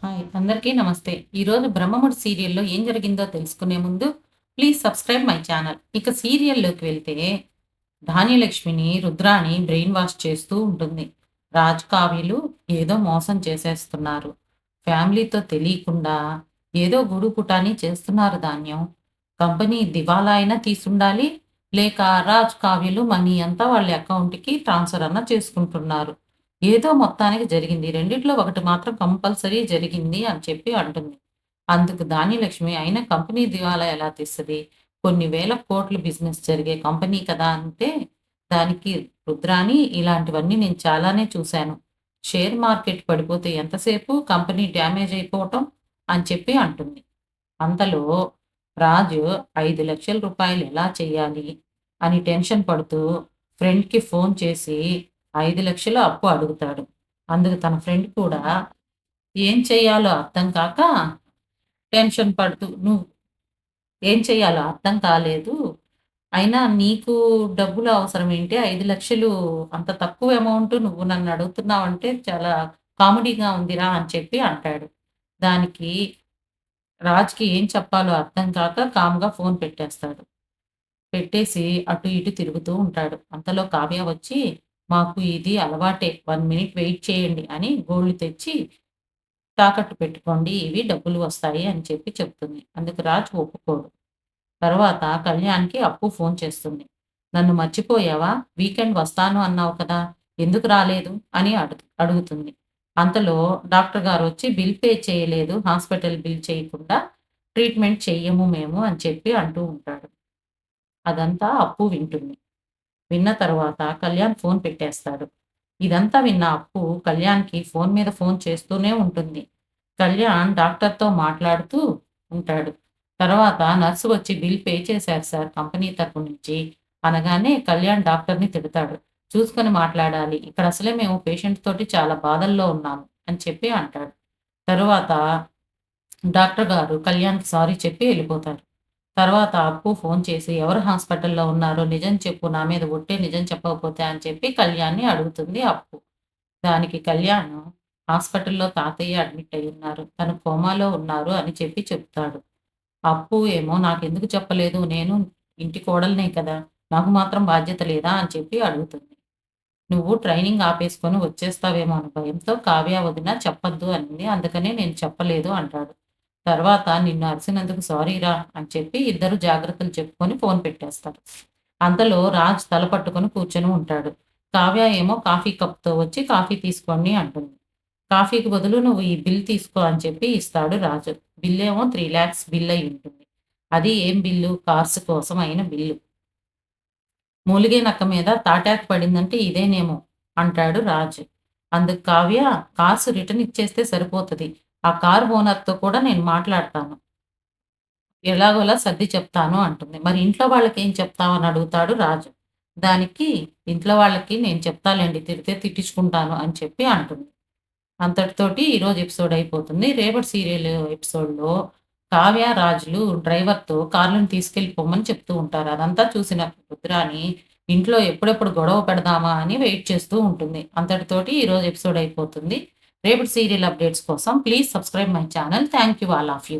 Hi! అందరికీ నమస్తే. ఈరోజు 'బ్రహ్మముడి' సీరియల్‌లో ఏం జరిగిందో తెలుసుకునే ముందు ప్లీజ్ సబ్స్క్రైబ్ మై ఛానల్. ఇక సీరియల్‌లోకి వెళ్తే ధాన్యలక్ష్మిని రుద్రాణి బ్రెయిన్ వాష్ చేస్తూ ఉంటుంది. రాజ్, కావ్యలు ఏదో మోసం చేసేస్తున్నారు. ఫ్యామిలీతో తెలియకుండా ఏదో గూడుపుటాని చేస్తున్నారు ధాన్యం. కంపెనీ దివాలా అయినా తీసుండాలి. లేక రాజ్, కావ్యలు మనీ అంతా వాళ్ళ అకౌంట్‌కి ట్రాన్స్‌ఫర్ అన్నా చేసుకుంటున్నారు. ఏదో మొత్తానికి జరిగింది. రెండిట్లో ఒకటి మాత్రం కంపల్సరీ జరిగింది అని చెప్పి అంటుంది. అందుకు ధాన్యలక్ష్మి అయినా కంపెనీ దివాలా ఎలా తీస్తది? కొన్ని వేల కోట్ల బిజినెస్ జరిగే కంపెనీ కదా! అంటే దానికి రుద్రాని ఇలాంటివన్నీ నేను చాలానే చూశాను. షేర్ మార్కెట్ పడిపోతే ఎంతసేపు కంపెనీ డ్యామేజ్ అయిపోవటం అని చెప్పి అంటుంది. అంతలో రాజు రూ. 5,00,000 ఎలా చేయాలి అని టెన్షన్ పడుతూ ఫ్రెండ్‌కి ఫోన్ చేసి 5,00,000 అప్పు అడుగుతాడు. అందుకు తన ఫ్రెండ్ కూడా ఏం చేయాలో అర్థం కాక టెన్షన్ పడుతూ, "నువ్వు ఏం చేయాలో అర్థం కాలేదు. అయినా నీకు డబ్బులు అవసరం ఏంటి? 5,00,000 అంత తక్కువ అమౌంట్ నువ్వు నన్ను అడుగుతున్నావంటే చాలా కామెడీగా ఉందిరా" అని చెప్పి అంటాడు. దానికి రాజ్‌కి ఏం చెప్పాలో అర్థం కాక కామ్‌గా ఫోన్ పెట్టేస్తాడు. పెట్టేసి అటు ఇటు తిరుగుతూ ఉంటాడు. అంతలో కావ్య వచ్చి, "మాకు ఇది అలవాటే. 1 మినిట్ వెయిట్ చేయండి" అని గోల్డ్ తెచ్చి తాకట్టు పెట్టుకోండి. ఇవి డబ్బులు వస్తాయి అని చెప్పి చెప్తుంది. అందుకు రాజ్ ఒప్పుకోడు. తర్వాత కళ్యాణ్‌కి అప్పు ఫోన్ చేస్తుంది. "నన్ను మర్చిపోయావా? వీకెండ్ వస్తాను అన్నావు కదా! ఎందుకు రాలేదు?" అని అడుగుతుంది. అంతలో డాక్టర్ గారొచ్చి బిల్ పే చేయలేదు. హాస్పిటల్ బిల్ చేయకుండా ట్రీట్మెంట్ చెయ్యము మేము అని చెప్పి అంటూ ఉంటాడు. అదంతా అప్పు వింటుంది. విన్న తర్వాత కళ్యాణ్ ఫోన్ పెట్టేస్తాడు. ఇదంతా విన్న అప్పు కళ్యాణ్‌కి ఫోన్ మీద ఫోన్ చేస్తూనే ఉంటుంది. కళ్యాణ్ డాక్టర్‌తో మాట్లాడుతూ ఉంటాడు. తర్వాత నర్స్ వచ్చి బిల్ పే చేశారు సార్ కంపెనీ తరపు నుంచి అనగానే కళ్యాణ్ డాక్టర్‌ని తిడతాడు. చూసుకొని మాట్లాడాలి. ఇక్కడ అసలే మేము పేషెంట్ తోటి చాలా బాధల్లో ఉన్నాము అని చెప్పి అంటాడు. తరువాత డాక్టర్ గారు కళ్యాణ్‌కి సారీ చెప్పి ఎళ్ళిపోతారు. తర్వాత అప్పు ఫోన్ చేసి ఎవరు హాస్పిటల్‌లో ఉన్నారో నిజం చెప్పు. నా మీద ఒట్టే నిజం చెప్పకపోతే అని చెప్పి కళ్యాణ్‌ని అడుగుతుంది అప్పు. దానికి కళ్యాణ్ హాస్పిటల్‌లో తాతయ్య అడ్మిట్ అయ్యున్నారు. తను కోమాలో ఉన్నారు అని చెప్పి చెప్తాడు. అప్పు ఏమో నాకెందుకు చెప్పలేదు? నేను ఇంటి కోడలినే కదా! నాకు మాత్రం బాధ్యత లేదా? అని చెప్పి అడుగుతుంది. నువ్వు ట్రైనింగ్ ఆపేసుకొని వచ్చేస్తావేమో అన్న భయంతో కావ్య వదిన చెప్పొద్దు అనింది. అందుకనే నేను చెప్పలేదు అంటాడు. తర్వాత నిన్ను అరిసినందుకు సారీరా అని చెప్పి ఇద్దరు జాగ్రత్తలు చెప్పుకొని ఫోన్ పెట్టేస్తారు. అంతలో రాజ్ తల పట్టుకొని కూర్చొని ఉంటాడు. కావ్య ఏమో కాఫీ కప్‌తో వచ్చి కాఫీ తీసుకోండి అంటుంది. కాఫీకి బదులు నువ్వు ఈ బిల్ తీసుకో అని చెప్పి ఇస్తాడు రాజు. బిల్లేమో 3,00,000 బిల్ అయి ఉంటుంది. అది ఏం బిల్లు? కార్స్ కోసం అయిన బిల్లు. మూలిగే నక్క మీద తాటాకు పడిందంటే ఇదేనేమో అంటాడు రాజు. అందుకు కావ్య కార్స్ రిటర్న్ ఇచ్చేస్తే సరిపోతది. ఆ కార్ ఓనర్‌తో కూడా నేను మాట్లాడతాను. ఎలాగోలా సర్ది చెప్తాను అంటుంది. మరి ఇంట్లో వాళ్ళకేం చెప్తావు అని అడుగుతాడు రాజు. దానికి ఇంట్లో వాళ్ళకి నేను చెప్తాలేండి తిడితే తిట్టించుకుంటాను అని చెప్పి అంటుంది. అంతటితోటి ఈరోజు ఎపిసోడ్ అయిపోతుంది. రేపటి సీరియల్ ఎపిసోడ్‌లో కావ్య, రాజులు డ్రైవర్‌తో కార్‌లను తీసుకెళ్ళిపోమని చెప్తూ ఉంటారు. అదంతా చూసిన రుద్రాని ఇంట్లో ఎప్పుడెప్పుడు గొడవ పెడదామా అని వెయిట్ చేస్తూ ఉంటుంది. అంతటితోటి ఈరోజు ఎపిసోడ్ అయిపోతుంది. రేపటి సీరియల్ అప్డేట్స్ కోసం please subscribe my channel. Thank you all of you.